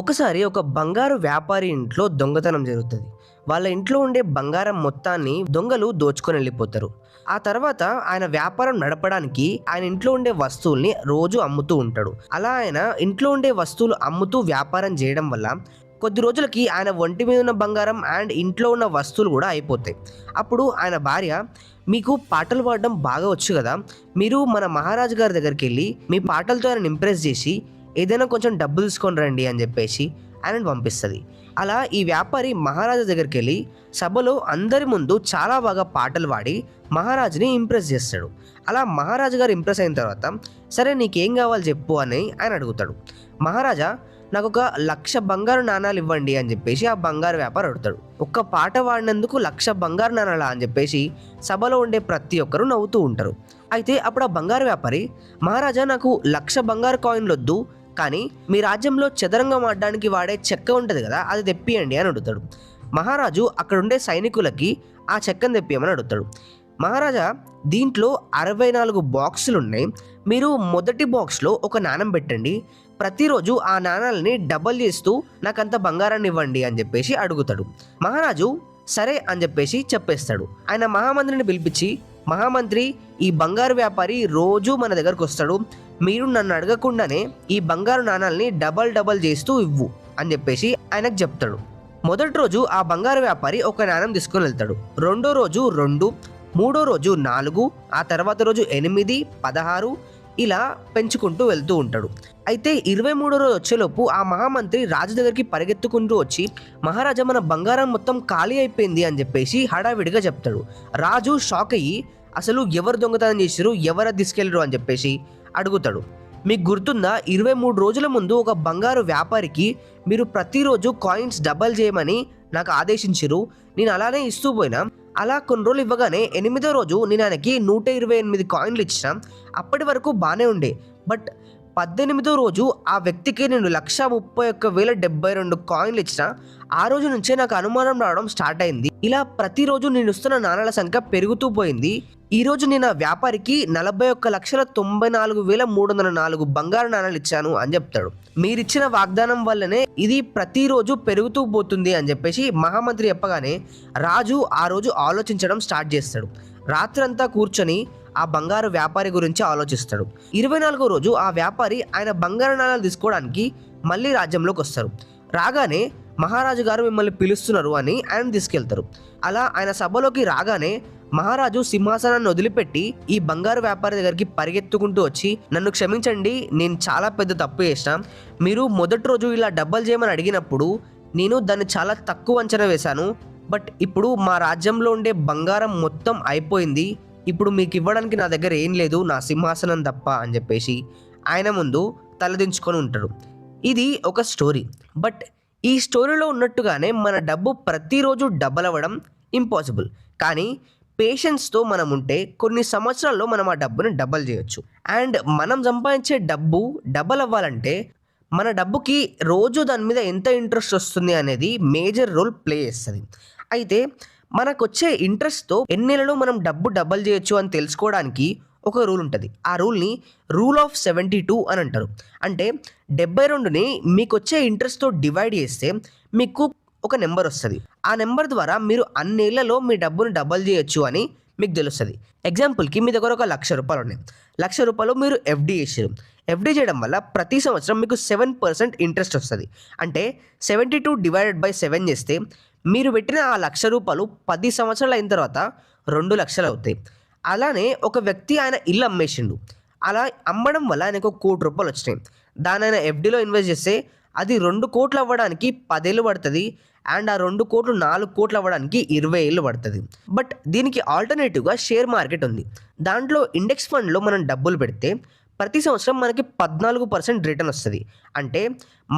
ఒకసారి ఒక బంగారు వ్యాపారి ఇంట్లో దొంగతనం జరుగుతుంది. వాళ్ళ ఇంట్లో ఉండే బంగారం మొత్తాన్ని దొంగలు దోచుకొని వెళ్ళిపోతారు. ఆ తర్వాత ఆయన వ్యాపారం నడపడానికి ఆయన ఇంట్లో ఉండే వస్తువుల్ని రోజు అమ్ముతూ ఉంటాడు. అలా ఆయన ఇంట్లో ఉండే వస్తువులు అమ్ముతూ వ్యాపారం చేయడం వల్ల కొద్ది రోజులకి ఆయన ఒంటి మీద ఉన్న బంగారం అండ్ ఇంట్లో ఉన్న వస్తువులు కూడా అయిపోతాయి. అప్పుడు ఆయన భార్య, మీకు పాటలు పాడడం బాగా వచ్చు కదా, మీరు మన మహారాజు గారి దగ్గరికి వెళ్ళి మీ పాటలతో ఆయన ఇంప్రెస్ చేసి ఏదైనా కొంచెం డబ్బులు తీసుకొని రండి అని చెప్పేసి ఆయనను పంపిస్తుంది. అలా ఈ వ్యాపారి మహారాజు దగ్గరికి వెళ్ళి సభలో అందరి ముందు చాలా బాగా పాటలు పాడి మహారాజుని ఇంప్రెస్ చేస్తాడు. అలా మహారాజు గారు ఇంప్రెస్ అయిన తర్వాత, సరే నీకేం కావాలి చెప్పు అని ఆయన అడుగుతాడు. మహారాజా, నాకు ఒక 1,00,000 బంగారు నాణాలు ఇవ్వండి అని చెప్పేసి ఆ బంగారు వ్యాపారి అడుగుతాడు. ఒక్క పాట పాడినందుకు 1,00,000 బంగారు నాణాలా అని చెప్పేసి సభలో ఉండే ప్రతి ఒక్కరు నవ్వుతూ ఉంటారు. అయితే అప్పుడు ఆ బంగారు వ్యాపారి, మహారాజా నాకు 1,00,000 బంగారు కాయిన్లు వద్దు, కానీ మీ రాజ్యంలో చదరంగం ఆడడానికి వాడే చెక్క ఉంటుంది కదా, అది తెప్పియండి అని అడుగుతాడు. మహారాజు అక్కడుండే సైనికులకి ఆ చెక్కను తెప్పియమని అడుగుతాడు. మహారాజా, దీంట్లో 64 బాక్సులు ఉన్నాయి, మీరు మొదటి బాక్స్లో ఒక నాణం పెట్టండి, ప్రతిరోజు ఆ నాణాలని డబల్ చేస్తూ నాకంత బంగారాన్ని ఇవ్వండి అని చెప్పేసి అడుగుతాడు. మహారాజు సరే అని చెప్పేసి చెప్పేస్తాడు. ఆయన మహామంత్రిని పిలిపించి, మహామంత్రి, ఈ బంగారు వ్యాపారి రోజు మన దగ్గరకు వస్తాడు, మీరు నన్ను అడగకుండానే ఈ బంగారు నాణాలని డబల్ చేస్తూ ఇవ్వు అని చెప్పేసి ఆయనకు చెప్తాడు. మొదటి రోజు ఆ బంగారు వ్యాపారి ఒక నాణం తీసుకొని వెళ్తాడు. రెండో రోజు 2, మూడో రోజు 4, ఆ తర్వాత రోజు 8, 16 ఇలా పెంచుకుంటూ వెళ్తూ ఉంటాడు. అయితే 23వ రోజు వచ్చేలోపు ఆ మహామంత్రి రాజు దగ్గరికి పరిగెత్తుకుంటూ వచ్చి, మహారాజా, మన బంగారం మొత్తం ఖాళీ అయిపోయింది అని చెప్పేసి హడావిడిగా చెప్తాడు. రాజు షాక్ అయ్యి, అసలు ఎవరు దొంగతనం చేశారు, ఎవరు తీసుకెళ్ళరు అని చెప్పేసి అడుగుతాడు. మీకు గుర్తుందా, 23 రోజుల ముందు ఒక బంగారు వ్యాపారికి మీరు ప్రతిరోజు కాయిన్స్ డబల్ చేయమని నాకు ఆదేశించారు, నేను అలానే ఇస్తూ పోయినా. అలా కొన్ని రోజులు ఇవ్వగానే 8వ రోజు నేను ఆయనకి 128 కాయిన్లు ఇచ్చిన. అప్పటి వరకు బాగానే ఉండే, బట్ 18వ రోజు ఆ వ్యక్తికి నేను 1,31,072 కాయిన్లు ఇచ్చిన. ఆ రోజు నుంచే నాకు అనుమానం రావడం స్టార్ట్ అయింది. ఇలా ప్రతిరోజు నేను ఇస్తున్న నాణాల సంఖ్య పెరుగుతూ పోయింది. ఈ రోజు నేను ఆ వ్యాపారికి 41,94,304 బంగారు నాణాలు ఇచ్చాను అని చెప్తాడు. మీరిచ్చిన వాగ్దానం వల్లనే ఇది ప్రతిరోజు పెరుగుతూ పోతుంది అని చెప్పేసి మహామంత్రి చెప్పగానే రాజు ఆ రోజు ఆలోచించడం స్టార్ట్ చేస్తాడు. రాత్రంతా కూర్చొని ఆ బంగారు వ్యాపారి గురించి ఆలోచిస్తాడు. 24వ రోజు ఆ వ్యాపారి ఆయన బంగారు నాణాలు తీసుకోవడానికి మళ్ళీ రాజ్యంలోకి వస్తారు. రాగానే మహారాజు గారు మిమ్మల్ని పిలుస్తున్నారు అని ఆయన తీసుకెళ్తారు. అలా ఆయన సభలోకి రాగానే మహారాజు సింహాసనాన్ని వదిలిపెట్టి ఈ బంగారు వ్యాపారి దగ్గరికి పరిగెత్తుకుంటూ వచ్చి, నన్ను క్షమించండి, నేను చాలా పెద్ద తప్పు చేసిన. మీరు మొదటి రోజు ఇలా డబ్బల్ చేయమని అడిగినప్పుడు నేను దాన్ని చాలా తక్కువ అంచనా వేశాను. బట్ ఇప్పుడు మా రాజ్యంలో ఉండే బంగారం మొత్తం అయిపోయింది, ఇప్పుడు మీకు ఇవ్వడానికి నా దగ్గర ఏం లేదు, నా సింహాసనం తప్ప అని చెప్పేసి ఆయన ముందు తలదించుకొని ఉంటాడు. ఇది ఒక స్టోరీ. బట్ ఈ స్టోరీలో ఉన్నట్టుగానే మన డబ్బు ప్రతిరోజు డబల్ అవ్వడం ఇంపాసిబుల్. కానీ పేషెన్స్తో మనం ఉంటే కొన్ని సంవత్సరాల్లో మనం ఆ డబ్బుని డబల్ చేయొచ్చు. అండ్ మనం సంపాదించే డబ్బు డబల్ అవ్వాలంటే మన డబ్బుకి రోజు దాని మీద ఎంత ఇంట్రెస్ట్ వస్తుంది అనేది మేజర్ రోల్ ప్లే చేస్తుంది. అయితే మనకు వచ్చే ఇంట్రెస్ట్తో ఎన్ని నెలలో మనం డబ్బు డబల్ చేయొచ్చు అని తెలుసుకోవడానికి ఒక రూల్ ఉంటుంది. ఆ రూల్ని రూల్ ఆఫ్ 72 అని అంటారు. అంటే 72ని మీకు వచ్చే ఇంట్రెస్ట్తో డివైడ్ చేస్తే మీకు ఒక నెంబర్ వస్తుంది. ఆ నెంబర్ ద్వారా మీరు అన్నేళ్లలో మీ డబ్బును డబల్ చేయొచ్చు అని మీకు తెలుస్తుంది. ఎగ్జాంపుల్కి మీ దగ్గర ఒక 1,00,000 రూపాయలు ఉన్నాయి. 1,00,000 రూపాయలు మీరు ఎఫ్డి చేసారు. ఎఫ్డి చేయడం వల్ల ప్రతి సంవత్సరం మీకు 7% ఇంట్రెస్ట్ వస్తుంది. అంటే 72 డివైడెడ్ బై 7 చేస్తే మీరు పెట్టిన ఆ 1,00,000 రూపాయలు 10 సంవత్సరాలు అయిన తర్వాత 2 లక్షలు అవుతాయి. అలానే ఒక వ్యక్తి ఆయన ఇల్లు అమ్మేసిండు. అలా అమ్మడం వల్ల ఆయనకు 1 కోటి రూపాయలు వచ్చినాయి. దాని ఆయన ఎఫ్డిలో ఇన్వెస్ట్ చేస్తే అది 2 కోట్లు అవ్వడానికి 10 ఏళ్ళు పడుతుంది. అండ్ ఆ 2 కోట్లు 4 కోట్లు అవ్వడానికి 20 ఏళ్ళు పడుతుంది. బట్ దీనికి ఆల్టర్నేటివ్గా షేర్ మార్కెట్ ఉంది. దాంట్లో ఇండెక్స్ ఫండ్లో మనం డబ్బులు పెడితే ప్రతి సంవత్సరం మనకి 14% రిటర్న్ వస్తుంది. అంటే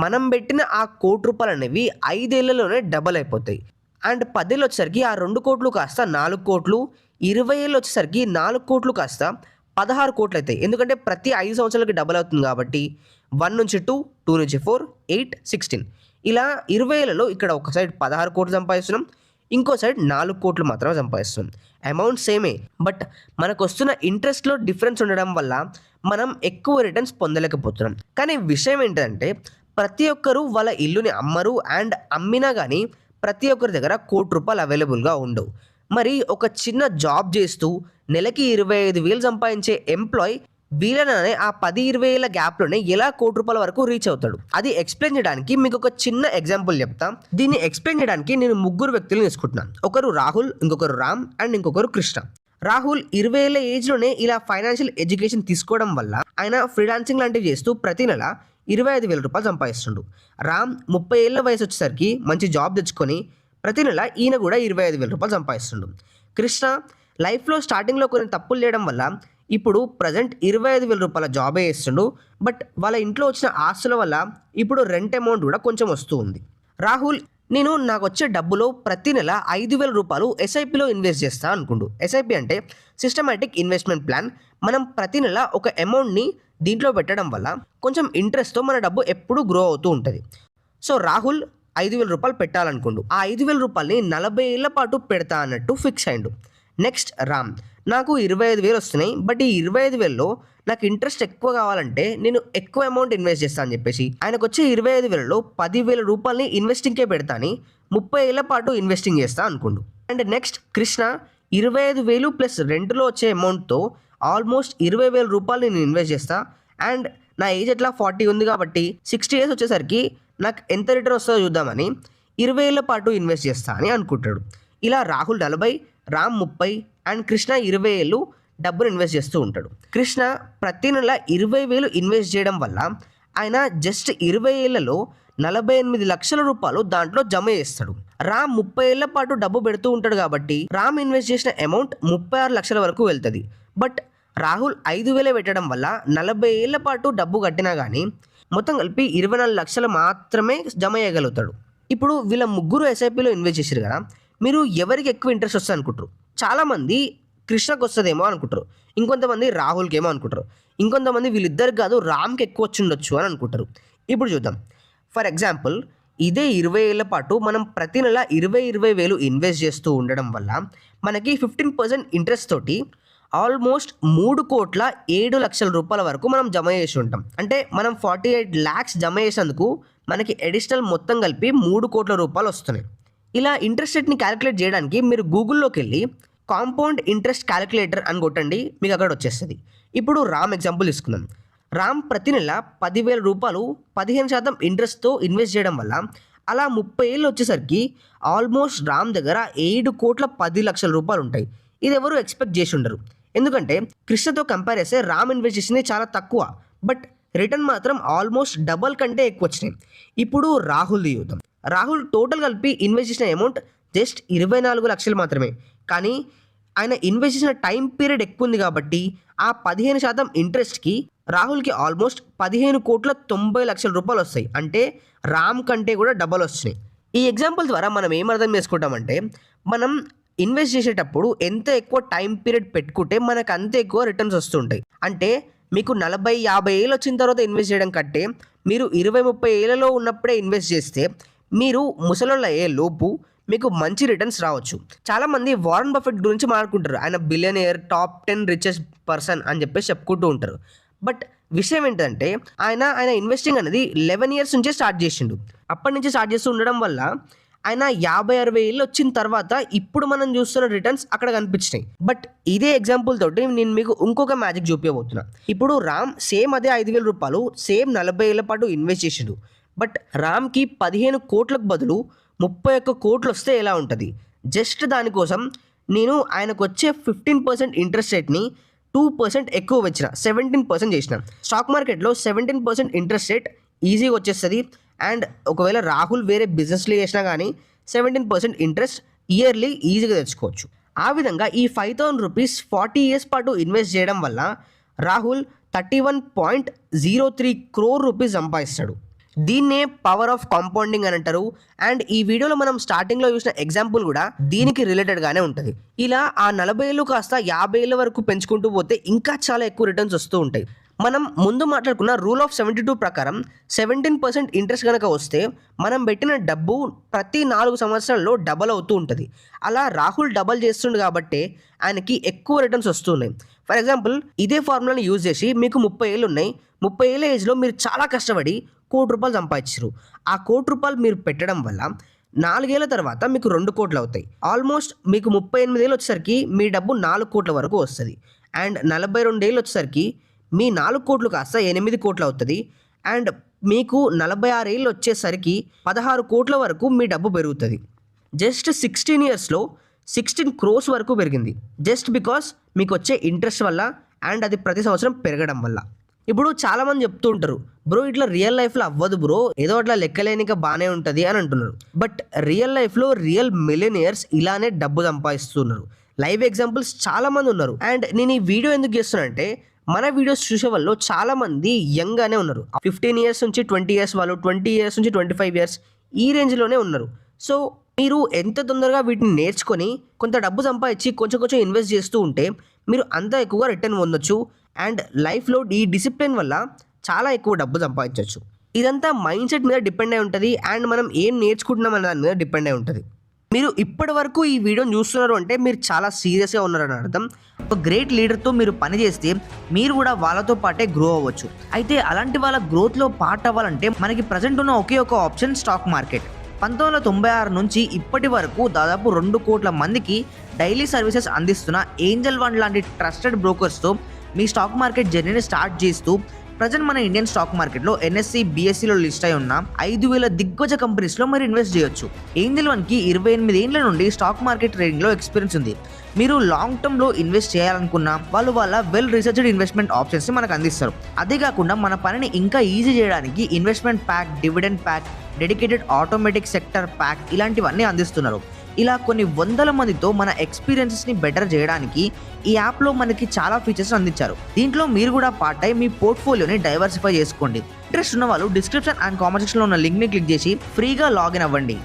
మనం పెట్టిన ఆ 1 కోటి రూపాయలు అనేవి 5 ఏళ్లలోనే డబల్ అయిపోతాయి. అండ్ 10 ఏళ్ళు వచ్చేసరికి ఆ 2 కోట్లు కాస్త 4 కోట్లు, 20 ఏళ్ళు వచ్చేసరికి 4 కోట్లు కాస్త 16 కోట్లు అవుతాయి. ఎందుకంటే ప్రతి 5 సంవత్సరాలకి డబల్ అవుతుంది కాబట్టి 1 నుంచి 2, 2 నుంచి 4, 8, 16 ఇలా 20 ఏళ్లలో ఇక్కడ ఒక సైడ్ 16 కోట్లు సంపాదిస్తున్నాం, ఇంకో సైడ్ 4 కోట్లు మాత్రమే సంపాదిస్తున్నాం. అమౌంట్ సేమే, బట్ మనకు వస్తున్న ఇంట్రెస్ట్లో డిఫరెన్స్ ఉండడం వల్ల మనం ఎక్కువ రిటర్న్స్ పొందలేకపోతున్నాం. కానీ విషయం ఏంటంటే ప్రతి ఒక్కరు వాళ్ళ ఇల్లుని అమ్మరు అండ్ అమ్మినా కానీ ప్రతి ఒక్కరి దగ్గర ₹1,00,00,000 అవైలబుల్గా ఉండవు. మరి ఒక చిన్న జాబ్ చేస్తూ నెలకి 25,000 సంపాదించే ఎంప్లాయ్ వీలనే ఆ 10-20 ఏళ్ల గ్యాప్లోనే ఎలా ₹1,00,00,000 వరకు రీచ్ అవుతాడు? అది ఎక్స్ప్లెయిన్ చేయడానికి మీకు ఒక చిన్న ఎగ్జాంపుల్ చెప్తా. దీన్ని ఎక్స్ప్లెయిన్ చేయడానికి నేను 3 వ్యక్తులను తీసుకుంటున్నాను. ఒకరు రాహుల్, ఇంకొకరు రామ్ అండ్ ఇంకొకరు కృష్ణ. రాహుల్ 20 ఏళ్ల ఏజ్లోనే ఇలా ఫైనాన్షియల్ ఎడ్యుకేషన్ తీసుకోవడం వల్ల ఆయన ఫ్రీలాన్సింగ్ లాంటివి చేస్తూ ప్రతి నెల ₹25,000 సంపాదిస్తుండు. రామ్ 30 ఏళ్ల వయసు వచ్చేసరికి మంచి జాబ్ తెచ్చుకొని ప్రతి నెల ఈయన కూడా ₹25,000 సంపాదిస్తుండు. కృష్ణ లైఫ్లో స్టార్టింగ్లో కొన్ని తప్పులు చేయడం వల్ల ఇప్పుడు ప్రజెంట్ ₹25,000 జాబే చేస్తుండు. బట్ వాళ్ళ ఇంట్లో వచ్చిన ఆస్తుల వల్ల ఇప్పుడు రెంట్ అమౌంట్ కూడా కొంచెం వస్తూ ఉంది. రాహుల్ నాకు వచ్చే డబ్బులో ప్రతి నెల ₹5,000 ఎస్ఐపిలో ఇన్వెస్ట్ చేస్తా అనుకుండు. ఎస్ఐపి అంటే సిస్టమాటిక్ ఇన్వెస్ట్మెంట్ ప్లాన్. మనం ప్రతి నెల ఒక అమౌంట్ని దీంట్లో పెట్టడం వల్ల కొంచెం ఇంట్రెస్ట్తో మన డబ్బు ఎప్పుడూ గ్రో అవుతూ ఉంటుంది. సో రాహుల్ ₹5,000 పెట్టాలనుకుండు. ఆ ₹5,000ని 40 ఏళ్ల పాటు పెడతా అన్నట్టు ఫిక్స్ అయిండు. నెక్స్ట్ రామ్, నాకు 25,000 వస్తున్నాయి, బట్ ఈ 25,000లో నాకు ఇంట్రెస్ట్ ఎక్కువ కావాలంటే నేను ఎక్కువ అమౌంట్ ఇన్వెస్ట్ చేస్తాను అని చెప్పేసి ఆయనకు వచ్చే 25,000లో ₹10,000 ఇన్వెస్టింగ్కే పెడతాని 30 ఏళ్ల పాటు ఇన్వెస్టింగ్ చేస్తా అనుకుండు. అండ్ నెక్స్ట్ కృష్ణ 25,000 ప్లస్ రెంట్లో వచ్చే అమౌంట్తో ఆల్మోస్ట్ ₹20,000 నేను ఇన్వెస్ట్ చేస్తా. అండ్ నా ఏజ్ ఎట్లా 40 ఉంది కాబట్టి 60 ఇయర్స్ వచ్చేసరికి నాకు ఎంత రిటర్న్ వస్తుందో చూద్దామని 20 ఏళ్ల పాటు ఇన్వెస్ట్ చేస్తా అని అనుకుంటాడు. ఇలా రాహుల్ 40, రామ్ 30 అండ్ కృష్ణ 20 ఏళ్ళు డబ్బును ఇన్వెస్ట్ చేస్తూ ఉంటాడు. కృష్ణ ప్రతి నెల 20,000 ఇన్వెస్ట్ చేయడం వల్ల ఆయన జస్ట్ 20 ఏళ్లలో ₹48 లక్షల దాంట్లో జమ చేస్తాడు. రామ్ 30 ఏళ్ల పాటు డబ్బు పెడుతూ ఉంటాడు కాబట్టి రామ్ ఇన్వెస్ట్ చేసిన అమౌంట్ 36 లక్షల వరకు వెళ్తుంది. బట్ రాహుల్ 5,000 పెట్టడం వల్ల 40 ఏళ్ల పాటు డబ్బు కట్టినా కానీ మొత్తం కలిపి 24 లక్షలు మాత్రమే జమ చేయగలుగుతాడు. ఇప్పుడు వీళ్ళ 3 ఎస్ఐపిలో ఇన్వెస్ట్ చేశారు కదా, మీరు ఎవరికి ఎక్కువ ఇంట్రెస్ట్ వస్తుంది అనుకుంటారు? చాలామంది కృష్ణకు వస్తుందేమో అనుకుంటారు, ఇంకొంతమంది రాహుల్కి ఏమో అనుకుంటారు, ఇంకొంతమంది వీళ్ళిద్దరికి కాదు రామ్కి ఎక్కువ వచ్చి ఉండొచ్చు అని అనుకుంటారు. ఇప్పుడు చూద్దాం. ఫర్ ఎగ్జాంపుల్, ఇదే 20 ఏళ్ల పాటు మనం ప్రతి నెల 20,000 ఇన్వెస్ట్ చేస్తూ ఉండడం వల్ల మనకి 15% ఇంట్రెస్ట్ తోటి ఆల్మోస్ట్ ₹3,07,00,000 వరకు మనం జమ చేసి ఉంటాం. అంటే మనం 48 lakhs జమ చేసేందుకు మనకి అడిషనల్ మొత్తం కలిపి ₹3,00,00,000 వస్తున్నాయి. ఇలా ఇంట్రెస్ట్ రేట్ని క్యాలిక్యులేట్ చేయడానికి మీరు గూగుల్లోకి వెళ్ళి కాంపౌండ్ ఇంట్రెస్ట్ క్యాలిక్యులేటర్ అని కొట్టండి, మీకు అక్కడ వచ్చేస్తుంది. ఇప్పుడు రామ్ ఎగ్జాంపుల్ తీసుకుందాం. రామ్ ప్రతి నెల ₹10,000 15% ఇంట్రెస్ట్తో ఇన్వెస్ట్ చేయడం వల్ల అలా 30 ఏళ్ళు వచ్చేసరికి ఆల్మోస్ట్ రామ్ దగ్గర ₹7,10,00,000 ఉంటాయి. ఇది ఎవరు ఎక్స్పెక్ట్ చేసి ఉండరు. ఎందుకంటే కృష్ణతో కంపేర్ చేస్తే రామ్ ఇన్వెస్ట్ చేసింది చాలా తక్కువ, బట్ రిటర్న్ మాత్రం ఆల్మోస్ట్ డబల్ కంటే ఎక్కువ వచ్చినాయి. ఇప్పుడు రాహుల్ చూద్దాం. రాహుల్ టోటల్ కలిపి ఇన్వెస్ట్ చేసిన అమౌంట్ జస్ట్ 24 లక్షలు మాత్రమే. కానీ ఆయన ఇన్వెస్ట్ చేసిన టైం పీరియడ్ ఎక్కువ ఉంది కాబట్టి ఆ 15% ఇంట్రెస్ట్కి రాహుల్కి ఆల్మోస్ట్ ₹15,90,00,000 వస్తాయి. అంటే రామ్ కంటే కూడా డబల్ వస్తున్నాయి. ఈ ఎగ్జాంపుల్ ద్వారా మనం ఏం అర్థం చేసుకుంటామంటే, మనం ఇన్వెస్ట్ చేసేటప్పుడు ఎంత ఎక్కువ టైం పీరియడ్ పెట్టుకుంటే మనకు అంత ఎక్కువ రిటర్న్స్ వస్తుంటాయి. అంటే మీకు 40-50 ఏళ్ళు వచ్చిన తర్వాత ఇన్వెస్ట్ చేయడం కంటే మీరు 20-30 ఏళ్ళలో ఉన్నప్పుడే ఇన్వెస్ట్ చేస్తే మీరు ముసలోళ్ళ అయ్యే లోపు మీకు మంచి రిటర్న్స్ రావచ్చు. చాలామంది వారన్ బఫెట్ గురించి మాట్లాడుకుంటారు, ఆయన బిలియనియర్, టాప్ 10 రిచెస్ట్ పర్సన్ అని చెప్పేసి చెప్పుకుంటూ ఉంటారు. బట్ విషయం ఏంటంటే ఆయన ఇన్వెస్టింగ్ అనేది 11 ఇయర్స్ నుంచే స్టార్ట్ చేసిండు. అప్పటి నుంచి స్టార్ట్ చేస్తూ ఉండడం వల్ల ఆయన 50-60 ఏళ్ళు వచ్చిన తర్వాత ఇప్పుడు మనం చూస్తున్న రిటర్న్స్ అక్కడ కనిపించినాయి. బట్ ఇదే ఎగ్జాంపుల్ తోటి నేను మీకు ఇంకొక మ్యాజిక్ చూపించబోతున్నా. ఇప్పుడు రామ్ సేమ్ అదే ₹5,000 సేమ్ 40 ఏళ్ల పాటు ఇన్వెస్ట్ చేసిండు. బట్ రామ్కి 15 కోట్లకు బదులు 31 కోట్లు వస్తే ఎలా ఉంటుంది? జస్ట్ దానికోసం నేను ఆయనకు వచ్చే 15% ఇంట్రెస్ట్ రేట్ని 2% ఎక్కువ వచ్చిన 17% చేసిన. స్టాక్ మార్కెట్లో 17% ఇంట్రెస్ట్ రేట్ ఈజీగా వచ్చేస్తుంది. అండ్ ఒకవేళ రాహుల్ వేరే బిజినెస్లో చేసినా కానీ 17% ఇంట్రెస్ట్ ఇయర్లీ ఈజీగా తెచ్చుకోవచ్చు. ఆ విధంగా ఈ ₹5,000 40 ఇయర్స్ పాటు ఇన్వెస్ట్ చేయడం వల్ల రాహుల్ ₹31.03 crore సంపాదిస్తాడు. దీన్నే పవర్ ఆఫ్ కాంపౌండింగ్ అని అంటారు. అండ్ ఈ వీడియోలో మనం స్టార్టింగ్లో చూసిన ఎగ్జాంపుల్ కూడా దీనికి రిలేటెడ్గానే ఉంటుంది. ఇలా ఆ 40 ఏళ్ళు కాస్త 50 ఏళ్ళ వరకు పెంచుకుంటూ పోతే ఇంకా చాలా ఎక్కువ రిటర్న్స్ వస్తూ ఉంటాయి. మనం ముందు మాట్లాడుకున్న రూల్ ఆఫ్ 72 ప్రకారం 17% ఇంట్రెస్ట్ కనుక వస్తే మనం పెట్టిన డబ్బు ప్రతి 4 సంవత్సరాల్లో డబల్ అవుతూ ఉంటుంది. అలా రాహుల్ డబల్ చేస్తుండు కాబట్టి ఆయనకి ఎక్కువ రిటర్న్స్ వస్తున్నాయి. ఫర్ ఎగ్జాంపుల్ ఇదే ఫార్ములాని యూజ్ చేసి మీకు 30 ఏళ్ళు ఉన్నాయి. 30 ఏళ్ళ ఏజ్లో మీరు చాలా కష్టపడి ₹1,00,00,000 సంపాదించారు. ఆ ₹1,00,00,000 మీరు పెట్టడం వల్ల 4 ఏళ్ల తర్వాత మీకు 2 కోట్లు అవుతాయి. ఆల్మోస్ట్ మీకు 38 ఏళ్ళు వచ్చేసరికి మీ డబ్బు 4 కోట్ల వరకు వస్తది. అండ్ 42 ఏళ్ళు వచ్చేసరికి మీ 4 కోట్లు కాస్త 8 కోట్లు అవుతది. అండ్ మీకు 46 ఏళ్ళు వచ్చేసరికి 16 కోట్ల వరకు మీ డబ్బు పెరుగుతది. జస్ట్ 16 ఇయర్స్‌లో 16 క్రోర్స్ వరకు పెరిగింది. జస్ట్ బికాస్ మీకొచ్చే ఇంట్రెస్ట్ వల్ల అండ్ అది ప్రతి సంవత్సరం పెరగడం వల్ల. ఇప్పుడు చాలామంది చెప్తూ ఉంటారు, బ్రో ఇట్లా రియల్ లైఫ్‌లో అవ్వదు బ్రో, ఏదో అట్లా లెక్కలేనిక బానే ఉంటది అని అంటున్నారు. బట్ రియల్ లైఫ్‌లో రియల్ మిలియనియర్స్ ఇలానే డబ్బు సంపాదిస్తున్నారు. లైవ్ ఎగ్జాంపుల్స్ చాలామంది ఉన్నారు. అండ్ నేను ఈ వీడియో ఎందుకు చేస్తున్నానంటే మన వీడియోస్ చూసే వాళ్ళు చాలామంది యంగ్‌గానే ఉన్నారు. 15 ఇయర్స్ నుంచి 20 ఇయర్స్ వాళ్ళు, 20 ఇయర్స్ నుంచి 25 ఇయర్స్ ఈ రేంజ్‌లోనే ఉన్నారు. సో మీరు ఎంత తొందరగా వీటిని నేర్చుకొని కొంత డబ్బు సంపాదించి కొంచెం కొంచెం ఇన్వెస్ట్ చేస్తూ ఉంటే మీరు అంత ఎక్కువగా రిటర్న్ పొందొచ్చు. అండ్ లైఫ్‌లో ఈ డిసిప్లిన్ వల్ల చాలా ఎక్కువ డబ్బు సంపాదించొచ్చు. ఇదంతా మైండ్ సెట్ మీద డిపెండ్ అయి ఉంటది. అండ్ మనం ఏం నేర్చుకుంటున్నాం అనే దాని మీద డిపెండ్ అయి ఉంటది. మీరు ఇప్పటి వరకు ఈ వీడియోని చూస్తున్నారు అంటే మీరు చాలా సీరియస్‌గా ఉన్నారని అర్థం. ఒక గ్రేట్ లీడర్తో మీరు పని చేస్తే మీరు కూడా వాళ్ళతో పాటే గ్రో అవ్వచ్చు. అయితే అలాంటి వాళ్ళ గ్రోత్‌లో పార్ట్ అవ్వాలంటే మనకి ప్రజెంట్ ఉన్న ఒకే ఒక ఆప్షన్ స్టాక్ మార్కెట్. 1996 నుంచి ఇప్పటి వరకు దాదాపు 2 కోట్ల మందికి డైలీ సర్వీసెస్ అందిస్తున్న ఏంజల్ వన్ లాంటి ట్రస్టెడ్ బ్రోకర్స్తో మీ స్టాక్ మార్కెట్ జర్నీని స్టార్ట్ చేస్తూ ప్రజెంట్ మన ఇండియన్ స్టాక్ మార్కెట్లో ఎన్ఎస్సి, బిఎస్సిలో లిస్ట్ అయి ఉన్న 5,000 దిగ్గజ కంపెనీస్లో మీరు ఇన్వెస్ట్ చేయొచ్చు. ఏంజల్ వన్కి 28 ఏళ్ల నుండి స్టాక్ మార్కెట్ ట్రేడింగ్లో ఎక్స్పీరియన్స్ ఉంది. మీరు లాంగ్ టర్మ్లో ఇన్వెస్ట్ చేయాలనుకున్నా వాళ్ళు వాళ్ళ వెల్ రీసెర్చ్డ్ ఇన్వెస్ట్మెంట్ ఆప్షన్స్ని మనకు అందిస్తారు. అదే కాకుండా మన పనిని ఇంకా ఈజీ చేయడానికి investment pack, dividend pack, dedicated automatic sector pack ఇలాంటివన్నీ అందిస్తున్నారు. ఇలా కొన్ని వందల మందితో మన ఎక్స్పీరియన్సెస్ని బెటర్ చేయడానికి ఈ యాప్లో మనకి చాలా ఫీచర్స్ అందించారు. దీంట్లో మీరు కూడా పార్ట్ అయి మీ పోర్ట్ఫోలియోని డైవర్సిఫై చేసుకోండి. ఇంట్రెస్ట్ ఉన్న వాళ్ళు డిస్క్రిప్షన్ అండ్ కామెంట్ సెక్షన్లో ఉన్న లింక్ని క్లిక్ చేసి ఫ్రీగా లాగిన్ అవ్వండి.